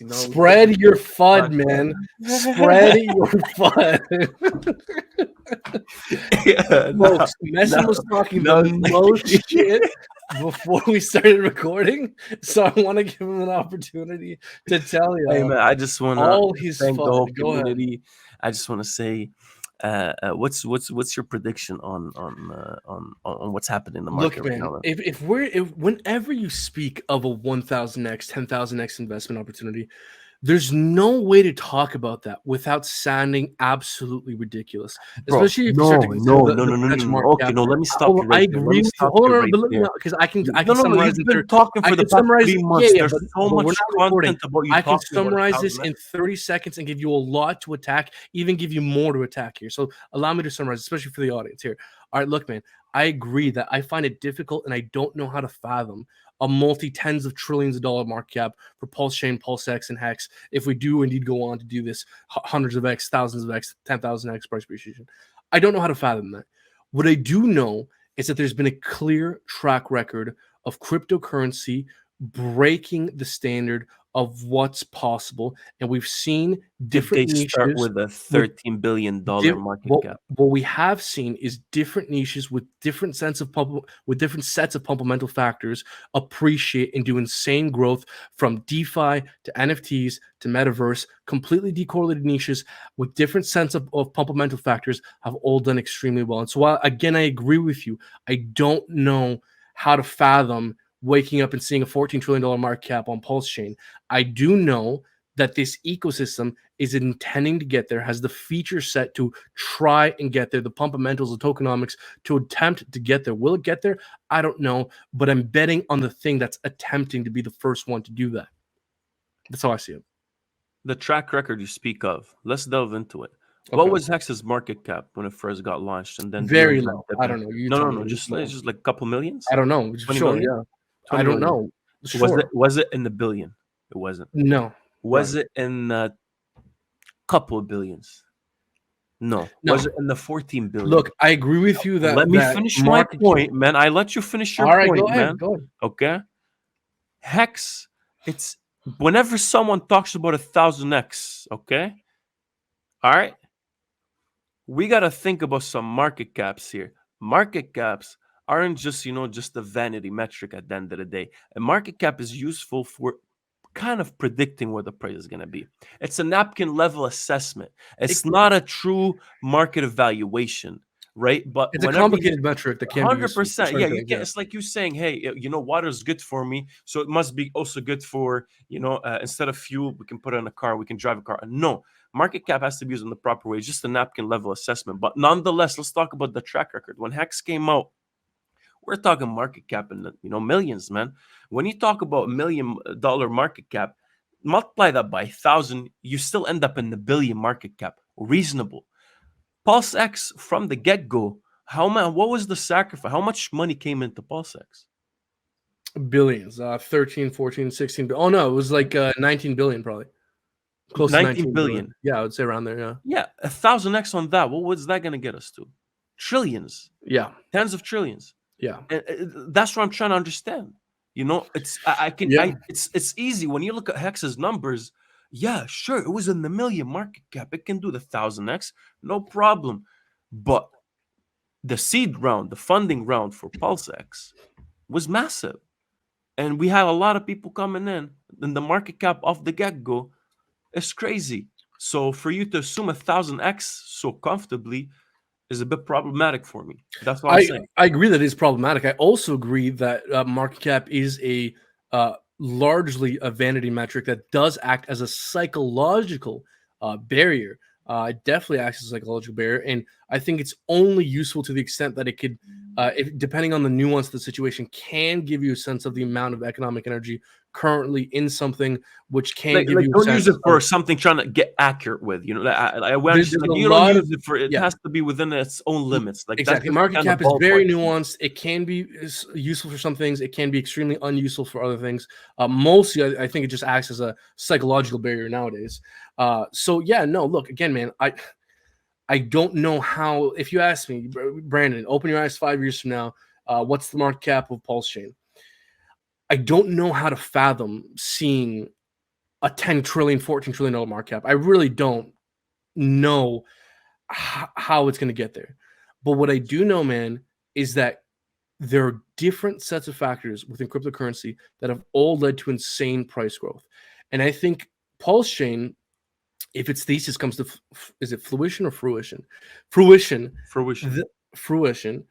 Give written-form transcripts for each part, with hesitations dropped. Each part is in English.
You know, Spread your FUD, man. Spread your FUD. yeah, Folks, Messi was talking the most shit before we started recording, so I want to give him an opportunity to tell you. Hey man, I just want all to his thank the whole FUD. Go ahead. community. I just want to say, what's your prediction on what's happening in the market Look, right man, now? Man? if whenever you speak of a 1,000x, 10,000x investment opportunity, there's no way to talk about that without sounding absolutely ridiculous, Bro, especially if you start to consider the potential market Okay, cap. no, let me stop you I right there. Let agree me with you. stop Hold you on, right but let me there. know because I can No, summarize you've it. been talking for the past 3 months. Yeah, There's but so we're much not recording. content about you I can talking about summarize this 1,000x. in 30 seconds and give you a lot to attack, even give you more to attack here. So allow me to summarize, especially for the audience here. All right, look, man, I agree that I find it difficult and I don't know how to fathom a multi-tens of trillions of dollar market cap for Pulse Chain, PulseX, and Hex if we do indeed go on to do this hundreds of X, thousands of X, 10,000X price appreciation. I don't know how to fathom that. What I do know is that there's been a clear track record of cryptocurrency breaking the standard of what's possible, and we've seen different Did they start niches with a $13 billion market cap? what we have seen is different niches with different sets of complemental factors appreciate and do insane growth, from DeFi to NFTs to metaverse. Completely decorrelated niches with different sets of complemental factors have all done extremely well. And so while again I agree with you, I don't know how to fathom waking up and seeing a $14 trillion market cap on Pulse Chain. I do know that this ecosystem is intending to get there, has the feature set to try and get there, the fundamentals of tokenomics to attempt to get there. Will it get there? I don't know, but I'm betting on the thing that's attempting to be the first one to do that. That's how I see it. The track record you speak of, let's delve into it. Okay. What was Hex's market cap when it first got launched? And then very low. I don't know. No, just like a couple millions. I don't know. 20 sure, million? yeah. 20 I don't million. know. Sure. Was it in the billion? It wasn't. No. Was it in a couple of billions? No. No. Was it in the 14 billion? Look, I agree with you that. Let me finish my point, man. I let you finish your point, go ahead, man. Go ahead. Okay. Hex, it's whenever someone talks about 1,000x, okay? All right. We got to think about some market caps here. Market caps aren't just, just a vanity metric at the end of the day. A market cap is useful for kind of predicting where the price is going to be. It's a napkin level assessment. It's not a true market evaluation, right? But it's a complicated metric that can be 100%. Yeah, you can. It's like you saying, hey, water is good for me, so it must be also good for, instead of fuel, we can put it in a car, we can drive a car. No, market cap has to be used in the proper way. It's just a napkin level assessment. But nonetheless, let's talk about the track record. When Hex came out, we're talking market cap in the millions, man. When you talk about $1 million market cap, multiply that by 1,000, you still end up in the billion market cap. Reasonable. PulseX from the get-go, what was the sacrifice? How much money came into PulseX? Billions. 13, 14, 16. Oh no, it was like 19 billion probably. Close to 19 billion. Yeah, I would say around there. Yeah. Yeah, 1,000x on that. What was that going to get us to? Trillions. Yeah. Tens of trillions. Yeah. And that's what I'm trying to understand. It's easy when you look at Hex's numbers. Yeah, sure, it was in the million market cap. It can do the 1,000x, no problem. But the seed round, the funding round for PulseX was massive. And we had a lot of people coming in, and the market cap off the get-go is crazy. So for you to assume 1,000x so comfortably is a bit problematic for me. That's what I'm saying. I agree that it is problematic. I also agree that market cap is a largely a vanity metric that does act as a psychological barrier. It definitely acts as a psychological barrier, and I think it's only useful to the extent that it could, depending on the nuance of the situation, can give you a sense of the amount of economic energy currently in something, which can give you. Don't use it for something trying to get accurate with. You don't use it for. It has to be within its own limits. Like exactly, market cap is very nuanced. It can be useful for some things. It can be extremely unuseful for other things. Mostly, I think it just acts as a psychological barrier nowadays. So yeah, no. Look again, man. I don't know how. If you ask me, Brandon, open your eyes 5 years from now. What's the market cap of Pulse Chain? I don't know how to fathom seeing a 10 trillion, $14 trillion market cap. I really don't know how it's going to get there. But what I do know, man, is that there are different sets of factors within cryptocurrency that have all led to insane price growth. And I think Pulse Chain, if its thesis comes to, is it fruition or fruition? Fruition. Fruition. Fruition.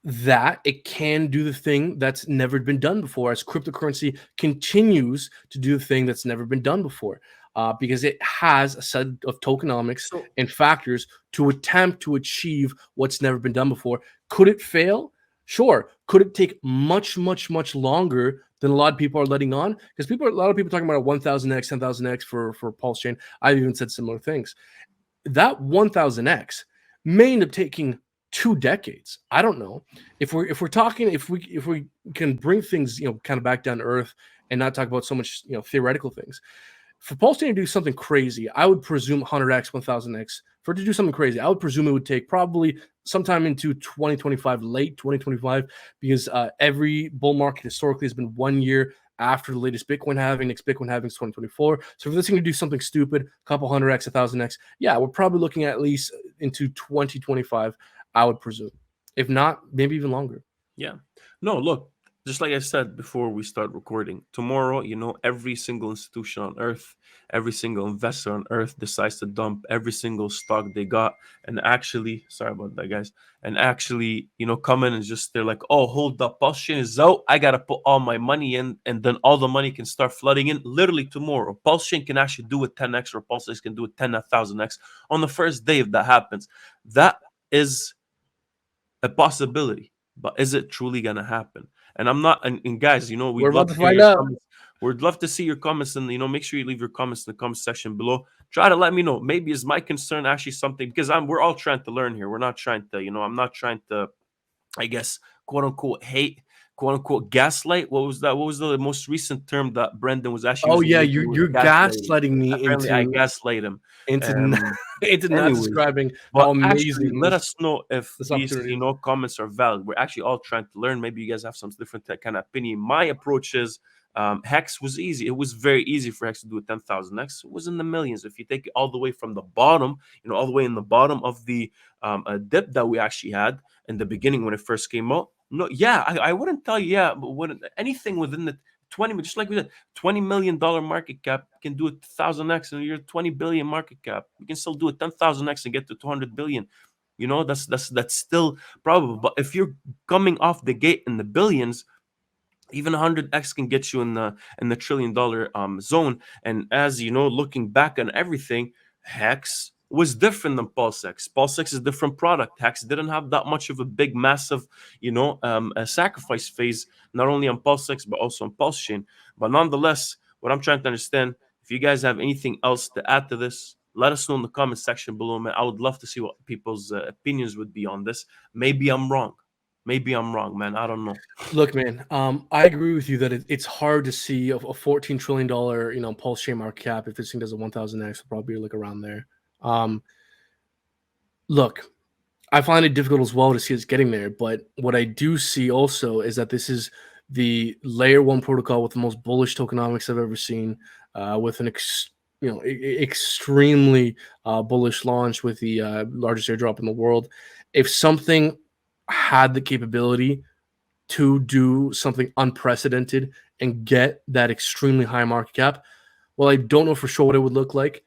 That it can do the thing that's never been done before, as cryptocurrency continues to do the thing that's never been done before, because it has a set of tokenomics and factors to attempt to achieve what's never been done before. Could it fail? Sure. Could it take much, much, much longer than a lot of people are letting on? Because a lot of people talking about a 1,000x, 10,000x for Pulse Chain. I've even said similar things. That 1,000x may end up taking 2 decades. I don't know. If we can bring things, kind of back down to earth and not talk about so much, theoretical things. For Pulse Chain to do something crazy, I would presume 100x, 1000x. For it to do something crazy, I would presume it would take probably sometime into 2025, late 2025, because every bull market historically has been 1 year after the latest Bitcoin halving. Next Bitcoin halving is 2024. So if this thing to do something stupid, a couple 100x, 1000x, yeah, we're probably looking at least into 2025. I would presume. If not, maybe even longer. Yeah. No, look, just like I said before we start recording, tomorrow, every single institution on earth, every single investor on earth decides to dump every single stock they got. And actually, sorry about that, guys. And actually, come in and just, they're like, oh, hold up, Pulse Chain is out. I got to put all my money in. And then all the money can start flooding in literally tomorrow. Pulse Chain can actually do it 10x, or PulseX can do it 10,000x on the first day if that happens. That is a possibility, but is it truly gonna happen? And I'm not. And guys, we'd We're love about to to hear find your out. comments. We'd love to see your comments, and make sure you leave your comments in the comment section below. Try to let me know. Maybe is my concern actually something, because we're all trying to learn here. We're not trying to, I'm not trying to, I guess, quote unquote hate, quote unquote gaslight. What was that? What was the most recent term that Brendan was actually Oh using? yeah, It was you're gaslighting. gaslighting me Apparently, I gaslight him. into Um, into not Anyways, describing but how actually, amazing let us know if this these, opportunity is. comments are valid. We're actually all trying to learn. Maybe you guys have some different kind of opinion. My approach is, Hex was easy. It was very easy for Hex to do a 10,000x. It was in the millions. If you take it all the way from the bottom, all the way in the bottom of the dip that we actually had in the beginning when it first came out. No, yeah, I wouldn't tell you, yeah, but when anything within the 20, just like we said, $20 million market cap can do a 1,000x, and you're 20 billion market cap. You can still do a 10,000x and get to 200 billion. That's still probable. But if you're coming off the gate in the billions, even 100x can get you in the $1 trillion zone. And as looking back on everything, Hex was different than PulseX. PulseX is a different product. Hex didn't have that much of a big, massive, a sacrifice phase, not only on PulseX but also on Pulse Chain. But nonetheless, what I'm trying to understand, if you guys have anything else to add to this, let us know in the comment section below, man. I would love to see what people's opinions would be on this. Maybe I'm wrong. Maybe I'm wrong, man. I don't know. Look, man, I agree with you that it's hard to see a $14 trillion, Pulse Chain market cap. If this thing does a 1,000x, probably like around there. Look, I find it difficult as well to see it's getting there. But what I do see also is that this is the layer 1 protocol with the most bullish tokenomics I've ever seen, with an extremely bullish launch with the largest airdrop in the world. If something had the capability to do something unprecedented and get that extremely high market cap, well, I don't know for sure what it would look like.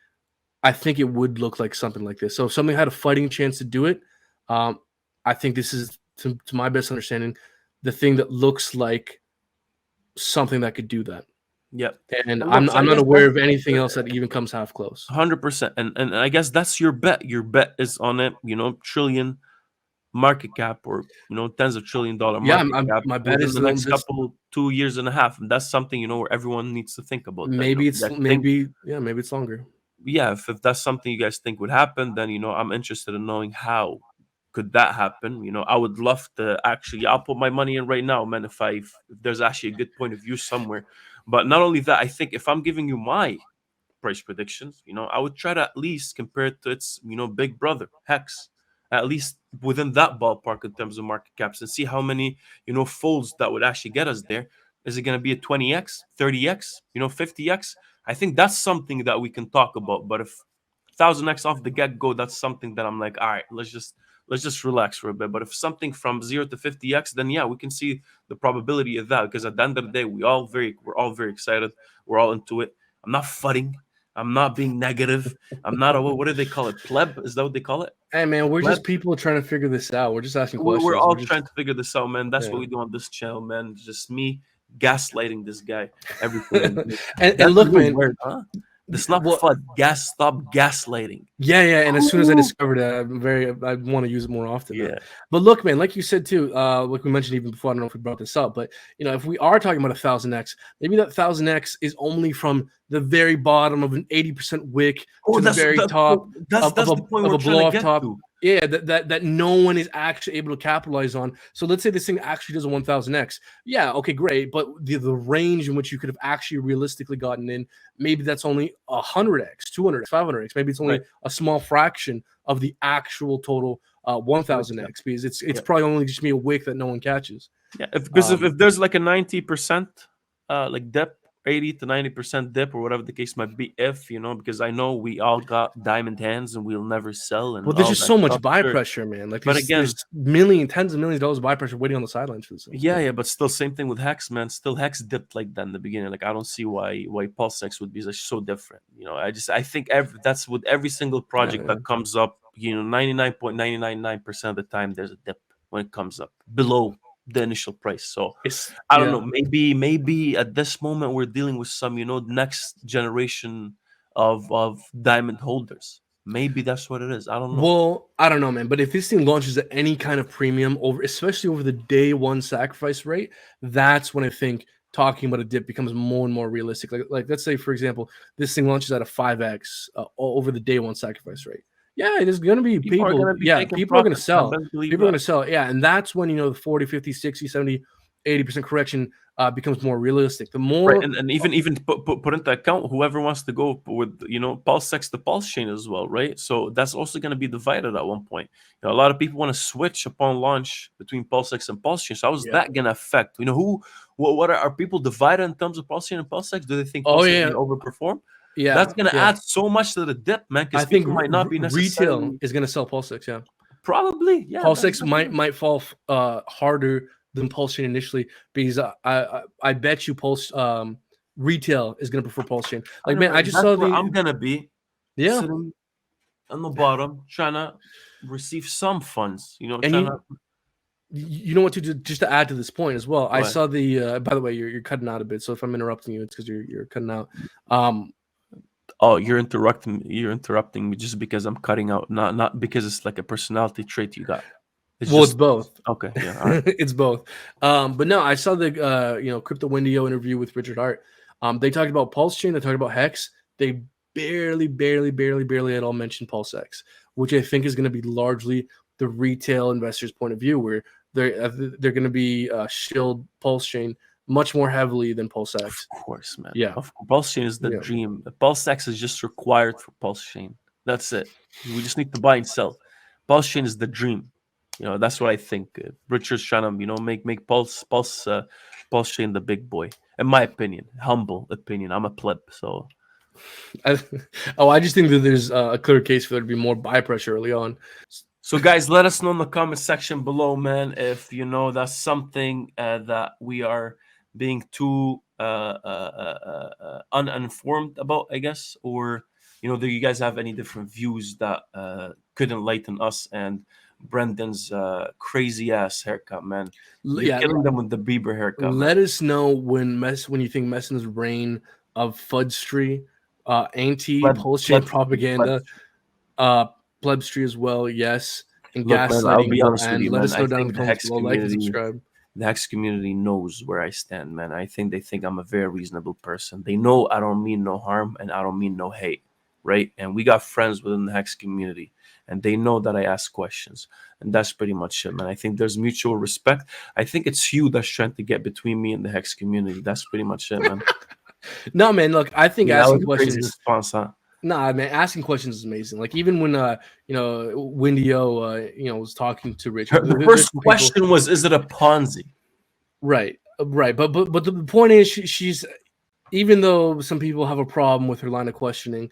I think it would look like something like this. So if something had a fighting chance to do it, I think this is, to my best understanding, the thing that looks like something that could do that. Yep. And And I'm look, so I not guess aware of anything else that even comes half close. 100%. And I guess that's your bet. Your bet is on it, trillion market cap, or tens of $1 trillion Yeah, market cap my bet within is the on next this. couple 2 years and a half. And that's something, where everyone needs to think about that. Maybe If you it's guys think, maybe it's longer. yeah, if that's something you guys think would happen, then I'm interested in knowing how could that happen. I would love to actually, I'll put my money in right now, man, if there's actually a good point of view somewhere. But not only that, I think if I'm giving you my price predictions, I would try to at least compare it to its, big brother, Hex, at least within that ballpark in terms of market caps, and see how many, folds that would actually get us there. Is it going to be a 20x, 30x, 50x? I think that's something that we can talk about. But if 1000x off the get go, that's something that I'm like, all right, let's just relax for a bit. But if something from 0 to 50x, then yeah, we can see the probability of that, because at the end of the day, we're all very excited. We're all into it. I'm not fudding. I'm not being negative. I'm not a, what do they call it? Pleb? Is that what they call it? Hey man, we're Pleb? just people trying to figure this out. We're just asking We're questions. all We're just trying to figure this out, man. That's yeah. what we do on this channel, man. Just me gaslighting this guy every single day. And That's a look, little man. weird, huh? That's not Well, fun. Stop gaslighting. yeah. And as soon as I Ooh. discovered it, I want to use it more often now. Yeah. But look, man, like you said too, like we mentioned even before, I don't know if we brought this up, but if we are talking about 1000x, maybe that 1000x is only from the very bottom of an 80% wick Oh, to the very top that's of the point a we're trying blow to off get top. to. Yeah, that no one is actually able to capitalize on. So let's say this thing actually does a 1000x. Yeah, okay, great. But the range in which you could have actually realistically gotten in, maybe that's only 100x, 200x, 500x. Maybe it's only Right. a small fraction of the actual total 1000x, because it's Yeah. probably only just me a wick that no one catches. Yeah, because if there's like a 90% like dip, 80 to 90% dip, or whatever the case might be, because I know we all got diamond hands and we'll never sell and Well, there's all just that so much stuff. buy Sure. pressure, man. Like But there's again, tens of millions of dollars of buy pressure waiting on the sidelines for this thing. yeah, but still, same thing with Hex, man. Still, Hex dipped like that in the beginning. Like, I don't see why PulseX would be so different. I think that's with every single project Yeah. that comes up. 99.999% of the time there's a dip when it comes up below the initial price. So I don't know. Maybe at this moment we're dealing with some next generation of diamond holders. Maybe that's what it is. I don't know. Well, I don't know, man. But if this thing launches at any kind of premium especially over the day one sacrifice rate, that's when I think talking about a dip becomes more and more realistic. Like let's say, for example, this thing launches at a 5x over the day one sacrifice rate. Yeah, there's going to be people. Are gonna be taking People are going to profits, man. sell. Best believe People are that. going to sell. Yeah, and that's when the 40, 50, 60, 70, 80% correction becomes more realistic. The more Right, and even put into account whoever wants to go with PulseX to Pulse chain as well, right? So that's also going to be divided at one point. A lot of people want to switch upon launch between PulseX and Pulse chain. So how's that going to affect? What are people divided in terms of Pulse chain and PulseX? Do they think PulseX is going to overperform? Yeah, That's going to add so much to the dip, man. Because I think people might not be necessarily retail is going to sell PulseX. Yeah, probably. Yeah, PulseX might fall harder than Pulse Chain initially, because I bet you retail is going to prefer Pulse Chain. Like, man, I just saw I'm gonna be sitting on the bottom trying to receive some funds. And you know what, just to add to this point as well, I saw the by the way, you're cutting out a bit, so if I'm interrupting you, it's because you're cutting out. Oh, you're interrupting me just because I'm cutting out, not because it's like a personality trait you got. It's both. Okay, yeah, all right. It's both. But no, I saw the Crypto Windio interview with Richard Hart. They talked about Pulse Chain, they talked about Hex. They barely at all mentioned PulseX, which I think is going to be largely the retail investor's point of view, where they're going to be shield Pulse Chain much more heavily than PulseX. Of course, man. Yeah, Pulse Chain is the dream. PulseX is just required for Pulse Chain. That's it. We just need to buy and sell. Pulse Chain is the dream. That's what I think. Richard's trying to make Pulse Chain the big boy. In my opinion, humble opinion. I'm a pleb, so. I just think that there's a clear case for there to be more buy pressure early on. So, guys, let us know in the comment section below, man, if that's something that we are being too uninformed about, I guess, or do you guys have any different views that could enlighten us and Brendan's crazy ass haircut, man? You're killing them with the Bieber haircut. Let us know when you think Messina's reign of fudstry, anti-Pulse Chain propaganda, plebstry as well, yes, and gaslighting. I'll be honest with you, let man. us know down in the comments below. like and subscribe. The Hex community knows where I stand, man. I think they think I'm a very reasonable person. They know I don't mean no harm and I don't mean no hate, right? And we got friends within the Hex community, and they know that I ask questions, and that's pretty much it, man. I think there's mutual respect. I think it's you that's trying to get between me and the Hex community. That's pretty much it, man. No, man, look, I think asking questions. Crazy response, huh? Nah, man, asking questions is amazing. Like, even when Windio was talking to Richard, the first question was, is it a Ponzi? Right. Right, but the point is, she's, even though some people have a problem with her line of questioning,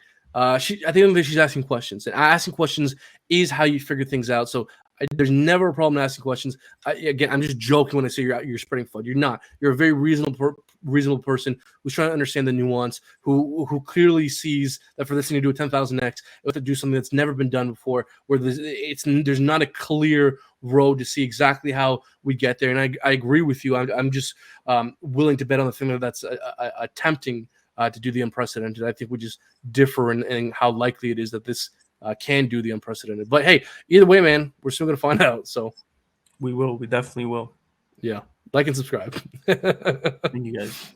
she, at the end of the day, she's asking questions, and asking questions is how you figure things out. So there's never a problem asking questions. Again, I'm just joking when I say you're spreading FUD. You're not. You're a very reasonable person who's trying to understand the nuance, who clearly sees that for this thing to do a 10,000x, it have to do something that's never been done before, where there's not a clear road to see exactly how we get there. And I agree with you. I'm just willing to bet on the thing that's attempting to do the unprecedented. I think we just differ in how likely it is that this can do the unprecedented. But hey, either way, man, we're still going to find out. So We will. We definitely will. yeah, like and subscribe. Thank you guys.